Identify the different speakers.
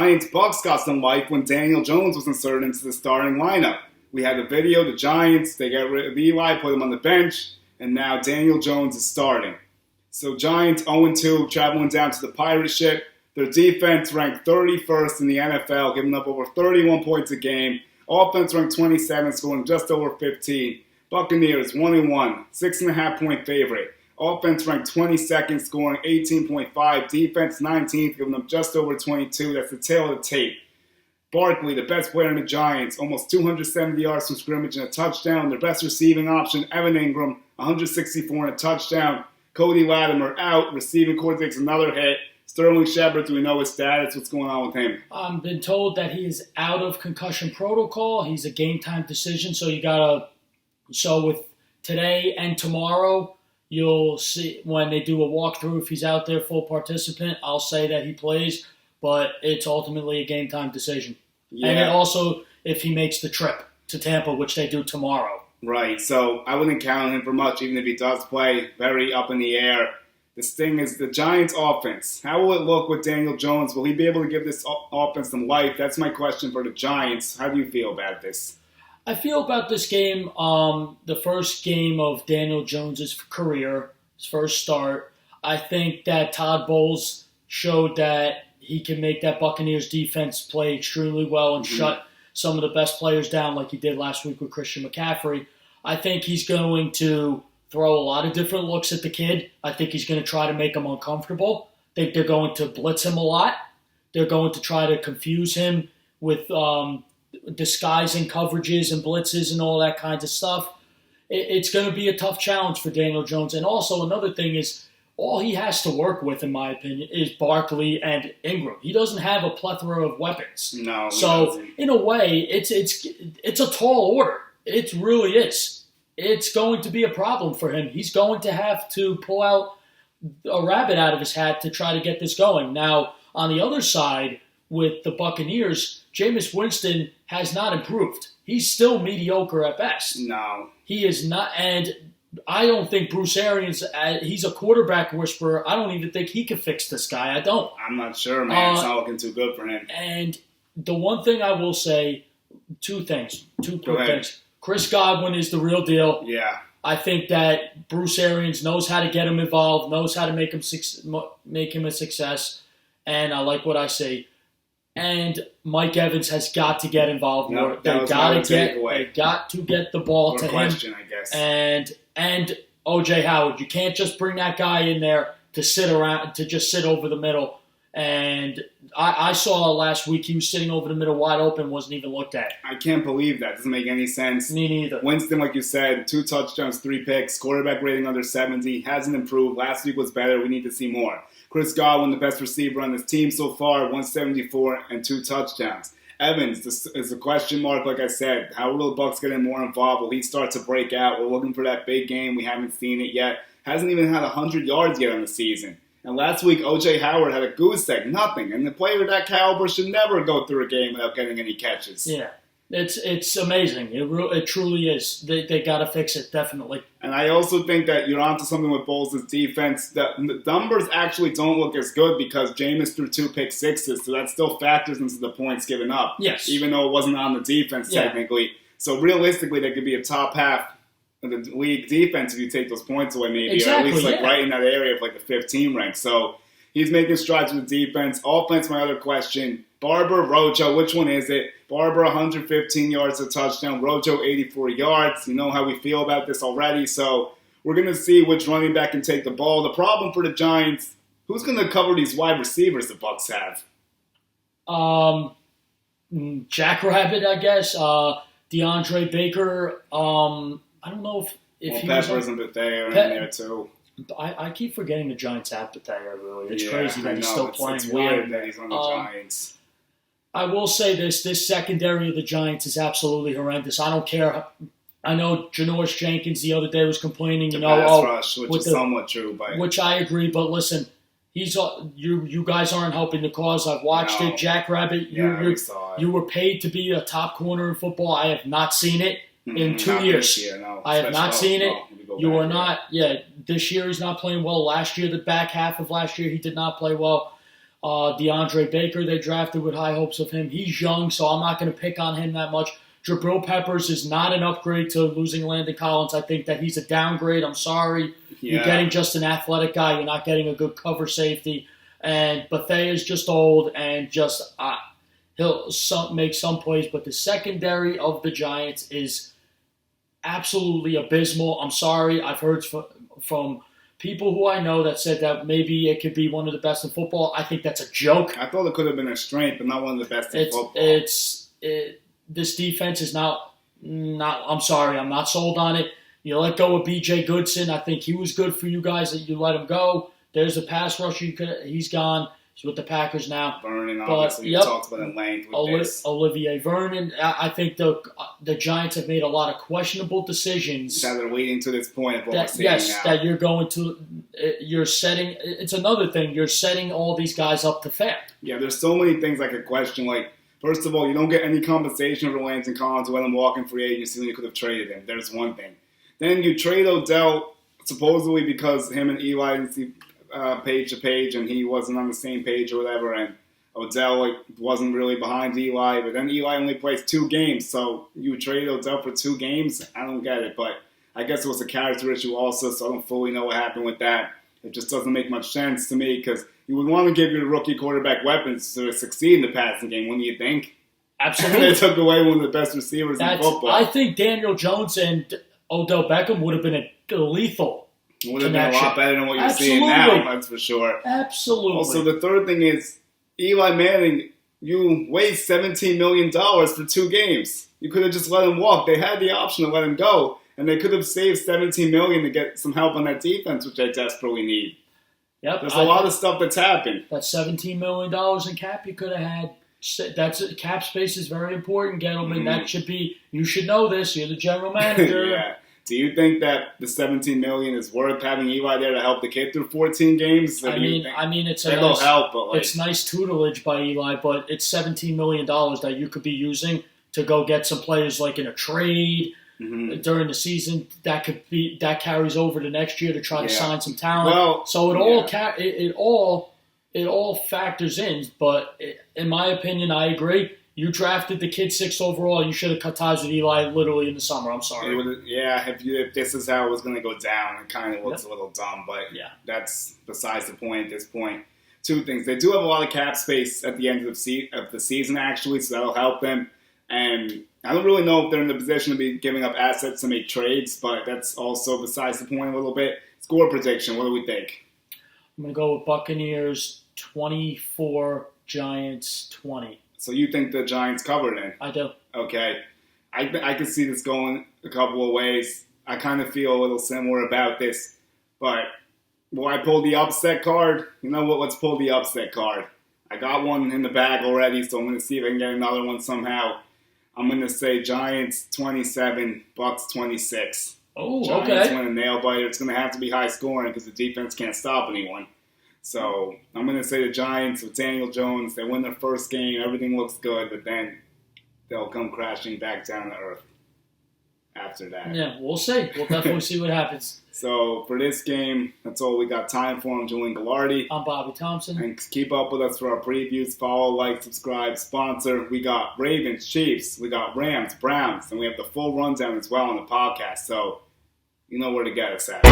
Speaker 1: Giants-Bucs got some life when Daniel Jones was inserted into the starting lineup. We had the video, the Giants, they got rid of Eli, put him on the bench, and now Daniel Jones is starting. So Giants 0-2, traveling down to the pirate ship. Their defense ranked 31st in the NFL, giving up over 31 points a game. Offense ranked 27th, scoring just over 15. Buccaneers 1-1, 6.5-point favorite. Offense ranked 22nd, scoring 18.5. Defense 19th, giving up just over 22. That's the tail of the tape. Barkley, the best player in the Giants, almost 270 yards from scrimmage and a touchdown. Their best receiving option, Evan Ingram, 164 and a touchdown. Cody Latimer out. Receiving core takes another hit. Sterling Shepard, do we know his status? What's going on with him?
Speaker 2: I've been told that he is out of concussion protocol. He's a game-time decision, so you gotta. So with today and tomorrow, you'll see when they do a walkthrough if he's out there full participant. I'll say that he plays, but it's ultimately a game-time decision. Yeah. And then also if he makes the trip to Tampa, which they do tomorrow.
Speaker 1: Right. So I wouldn't count on him for much, even if he does play. Very up in the air. This thing is the Giants' offense. How will it look with Daniel Jones? Will he be able to give this offense some life? That's my question for the Giants. How do you feel about this?
Speaker 2: I feel about this game, the first game of Daniel Jones' career, his first start. I think that Todd Bowles showed that he can make that Buccaneers defense play extremely well and shut some of the best players down like he did last week with Christian McCaffrey. I think he's going to throw a lot of different looks at the kid. I think he's going to try to make him uncomfortable. I think they're going to blitz him a lot. They're going to try to confuse him with disguising coverages and blitzes and all that kinds of stuff. It's going to be a tough challenge for Daniel Jones. And also another thing is all he has to work with, in my opinion, is Barkley and Ingram. He doesn't have a plethora of weapons.
Speaker 1: No.
Speaker 2: So in a way, it's a tall order. It really is. It's going to be a problem for him. He's going to have to pull out a rabbit out of his hat to try to get this going. Now, on the other side, with the Buccaneers, Jameis Winston has not improved. He's still mediocre at best.
Speaker 1: No.
Speaker 2: He is not, and I don't think Bruce Arians, he's a quarterback whisperer. I don't even think he can fix this guy. I don't.
Speaker 1: I'm not sure, man. It's not looking too good for him.
Speaker 2: And the one thing I will say, two quick things. Chris Godwin is the real deal.
Speaker 1: Yeah.
Speaker 2: I think that Bruce Arians knows how to get him involved, knows how to make him a success, and I like what I see. And Mike Evans has got to get involved more. They got to get the ball to him.
Speaker 1: I guess.
Speaker 2: And O.J. Howard, you can't just bring that guy in there to sit around, to just sit over the middle. And I saw last week he was sitting over the middle wide open, wasn't even looked at.
Speaker 1: I can't believe that. Doesn't make any sense.
Speaker 2: Me neither.
Speaker 1: Winston, like you said, 2 touchdowns, 3 picks, quarterback rating under 70. Hasn't improved. Last week was better. We need to see more. Chris Godwin, the best receiver on this team so far, 174 and 2 touchdowns. Evans, this is a question mark, like I said. How will the Bucs get more involved? Will he start to break out? We're looking for that big game. We haven't seen it yet. Hasn't even had 100 yards yet on the season. And last week, O.J. Howard had a goose egg, nothing. And the player of that caliber should never go through a game without getting any catches.
Speaker 2: Yeah, it's amazing. It truly is. They got to fix it, definitely.
Speaker 1: And I also think that you're onto something with Bowles' defense. The numbers actually don't look as good because Jameis threw 2 pick sixes, so that still factors into the points given up.
Speaker 2: Yes.
Speaker 1: Even though it wasn't on the defense technically. So realistically, they could be a top half of the league defense if you take those points away, maybe,
Speaker 2: exactly,
Speaker 1: or at least right in that area of like the 15 rank. So he's making strides with the defense. Offense, my other question. Barber, Rojo, which one is it? Barber, 115 yards, a touchdown. Rojo, 84 yards. You know how we feel about this already. So we're going to see which running back can take the ball. The problem for the Giants, who's going to cover these wide receivers the Bucs have?
Speaker 2: Jackrabbit, I guess. DeAndre Baker. I don't know if he
Speaker 1: Peppers and Bethea are in there too.
Speaker 2: I keep forgetting the Giants have Bethea, really. It's crazy that he's still playing.
Speaker 1: It's weird that he's on the Giants.
Speaker 2: I will say this secondary of the Giants is absolutely horrendous. I don't care. I know Janoris Jenkins the other day was complaining,
Speaker 1: pass rush, which is somewhat true.
Speaker 2: Which I agree, but listen, you guys aren't helping the cause. I've watched it. Jackrabbit, you were paid to be a top corner in football. I have not seen it. In 2 years.
Speaker 1: This year, no.
Speaker 2: I have not seen it. You are not. Yeah, this year he's not playing well. Last year, the back half of last year, he did not play well. DeAndre Baker, they drafted with high hopes of him. He's young, so I'm not going to pick on him that much. Jabril Peppers is not an upgrade to losing Landon Collins. I think that he's a downgrade. I'm sorry. Yeah. You're getting just an athletic guy. You're not getting a good cover safety. And Bethea is just old and just he'll make some plays. But the secondary of the Giants is absolutely abysmal. I'm sorry. I've heard from people who I know that said that maybe it could be one of the best in football. I think that's a joke.
Speaker 1: I thought it could have been a strength, but not one of the best in football.
Speaker 2: This defense is not. I'm sorry. I'm not sold on it. You let go of B.J. Goodson. I think he was good for you guys that you let him go. There's a pass rusher. He's gone. He's with the Packers now.
Speaker 1: Vernon, obviously, you talked about at length with this.
Speaker 2: Olivier Vernon. I think the Giants have made a lot of questionable decisions.
Speaker 1: That are leading to this point of what we're seeing now.
Speaker 2: That you're going to – you're setting – it's another thing. You're setting all these guys up to fail.
Speaker 1: Yeah, there's so many things I could question. Like, first of all, you don't get any compensation for Landon Collins to let him walk in free agency when you could have traded him. There's one thing. Then you trade Odell supposedly because him and Eli didn't see page to page and he wasn't on the same page or whatever, and Odell wasn't really behind Eli, but then Eli only plays 2 games, so you trade Odell for 2 games? I don't get it, but I guess it was a character issue also, so I don't fully know what happened with that. It just doesn't make much sense to me because you would want to give your rookie quarterback weapons to succeed in the passing game, wouldn't you think?
Speaker 2: Absolutely.
Speaker 1: They took away one of the best receivers in football.
Speaker 2: I think Daniel Jones and Odell Beckham would have been a lethal
Speaker 1: it would have been a lot better than what you're seeing now, that's for sure.
Speaker 2: Absolutely.
Speaker 1: Also, the third thing is, Eli Manning, you waste $17 million for 2 games. You could have just let him walk. They had the option to let him go, and they could have saved $17 million to get some help on that defense, which they desperately need.
Speaker 2: Yep.
Speaker 1: There's a lot of stuff that's happened.
Speaker 2: That $17 million in cap you could have had. Cap space is very important, Gettleman. Mm-hmm. That should be. You should know this. You're the general manager.
Speaker 1: Yeah. Do you think that the $17 million is worth having Eli there to help the kid through 14 games?
Speaker 2: I mean, it's a
Speaker 1: nice, help, but
Speaker 2: it's nice tutelage by Eli, but it's $17 million that you could be using to go get some players like in a trade during the season. That carries over to next year to try to sign some talent.
Speaker 1: Well,
Speaker 2: so it all factors in. But in my opinion, I agree. You drafted the kid 6th overall. You should have cut ties with Eli literally in the summer. I'm sorry.
Speaker 1: If this is how it was going to go down, it kind of looks a little dumb. But that's besides the point at this point. 2 things. They do have a lot of cap space at the end of the season, actually, so that'll help them. And I don't really know if they're in the position to be giving up assets to make trades, but that's also besides the point a little bit. Score prediction, what do we think?
Speaker 2: I'm going to go with Buccaneers 24, Giants 20.
Speaker 1: So you think the Giants covered it?
Speaker 2: I do.
Speaker 1: Okay. I could see this going a couple of ways. I kind of feel a little similar about this. But will I pull the upset card? You know what? Let's pull the upset card. I got one in the bag already, so I'm going to see if I can get another one somehow. I'm going to say Giants 27, Bucs 26.
Speaker 2: Oh,
Speaker 1: Giants
Speaker 2: okay.
Speaker 1: win a nail biter. It's going to have to be high scoring because the defense can't stop anyone. So I'm going to say the Giants with Daniel Jones, they win their first game, everything looks good, but then they'll come crashing back down to earth after that.
Speaker 2: Yeah, we'll see. We'll definitely see what happens.
Speaker 1: So for this game, that's all we got time for. I'm Julian Gallardi.
Speaker 2: I'm Bobby Thompson.
Speaker 1: And keep up with us for our previews. Follow, like, subscribe, sponsor. We got Ravens, Chiefs, we got Rams, Browns, and we have the full rundown as well on the podcast. So you know where to get us at.